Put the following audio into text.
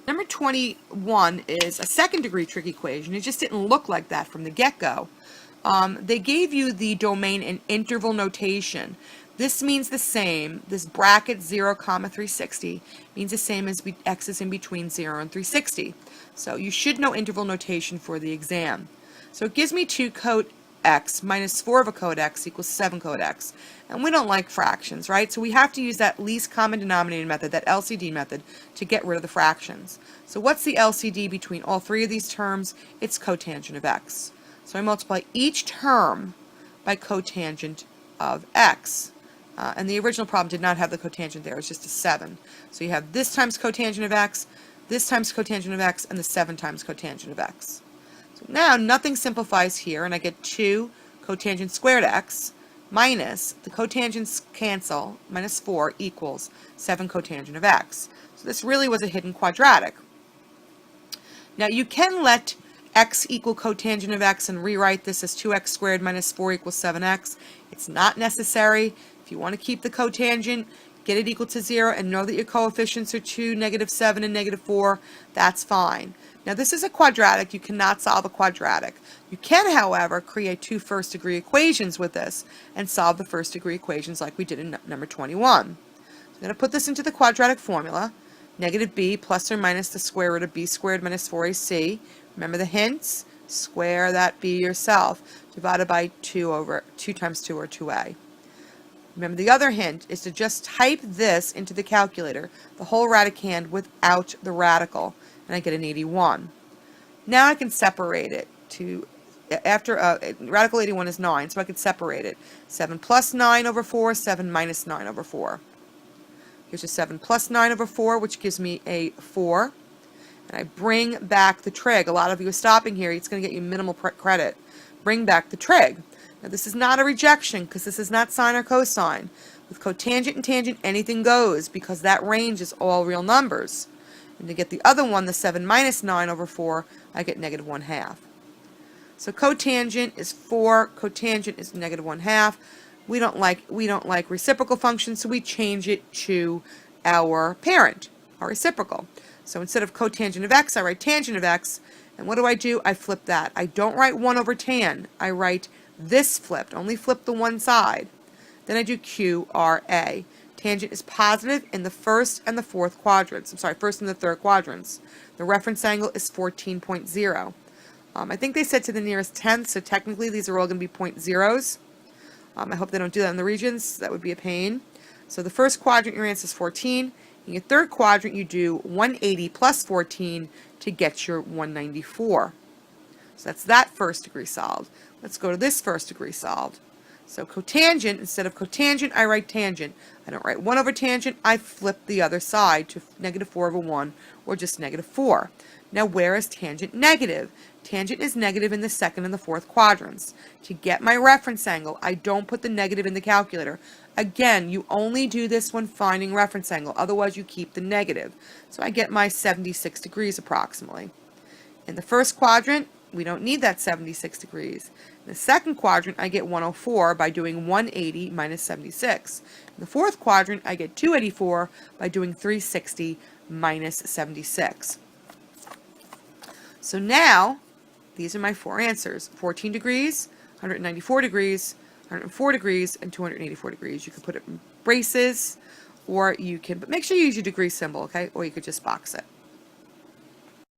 Number 21 is a second degree trig equation. It just didn't look like that from the get-go. They gave you the domain in interval notation. This means the same, this bracket 0, 360 means the same as x is in between 0 and 360. So you should know interval notation for the exam. So it gives me 2 cot x minus 4 of a cot x equals 7 cot x. And we don't like fractions, right? So we have to use that least common denominator method, that LCD method, to get rid of the fractions. So what's the LCD between all three of these terms? It's cotangent of x. So I multiply each term by cotangent of x. And the original problem did not have the cotangent there, it was just a 7. So you have this times cotangent of x, this times cotangent of x, and the 7 times cotangent of x. So now nothing simplifies here, and I get 2 cotangent squared x minus, the cotangents cancel, minus 4 equals 7 cotangent of x. So this really was a hidden quadratic. Now you can let x equal cotangent of x and rewrite this as 2x squared minus 4 equals 7x. It's not necessary. If you want to keep the cotangent, get it equal to 0, and know that your coefficients are 2, -7, and -4, that's fine. Now this is a quadratic. You cannot solve a quadratic. You can, however, create 2 first-degree equations with this and solve the first-degree equations like we did in number 21. So I'm going to put this into the quadratic formula. Negative b plus or minus the square root of b squared minus 4ac. Remember the hints? Square that b yourself, divided by 2 times 2, or 2a. Remember the other hint is to just type this into the calculator, the whole radicand without the radical, and I get an 81. Now I can separate it to, after radical 81 is 9, so I can separate it. 7 plus 9 over 4, 7 minus 9 over 4. Here's a 7 plus 9 over 4, which gives me a 4. And I bring back the trig. A lot of you are stopping here. It's going to get you minimal credit. Bring back the trig. Now this is not a rejection because this is not sine or cosine. With cotangent and tangent, anything goes because that range is all real numbers. And to get the other one, the 7 minus 9 over 4, I get negative 1/2. So cotangent is 4, cotangent is negative 1/2. We don't like reciprocal functions, so we change it to our parent, our reciprocal. So instead of cotangent of x, I write tangent of x. And what do? I flip that. I don't write 1 over tan. I write this flipped, only flip the one side. Then I do QRA. Tangent is positive in the first and the fourth quadrants. I'm sorry, first and the third quadrants. The reference angle is 14.0. I think they said to the nearest tenth, so technically these are all going to be point zeros. I hope they don't do that in the regions. That would be a pain. So the first quadrant, your answer is 14. In your third quadrant, you do 180 plus 14 to get your 194. So that's that first degree solved. Let's go to this first degree solved. So cotangent, instead of cotangent, I write tangent. I don't write 1 over tangent, I flip the other side to negative 4 over 1, or just negative 4. Now where is tangent negative? Tangent is negative in the second and the fourth quadrants. To get my reference angle, I don't put the negative in the calculator. Again, you only do this when finding reference angle, otherwise you keep the negative. So I get my 76 degrees approximately. In the first quadrant, we don't need that 76 degrees. In the second quadrant, I get 104 by doing 180 minus 76. In the fourth quadrant, I get 284 by doing 360 minus 76. So now, these are my 4 answers. 14 degrees, 194 degrees, 104 degrees, and 284 degrees. You can put it in braces, or you can, but make sure you use your degree symbol, okay? Or you could just box it.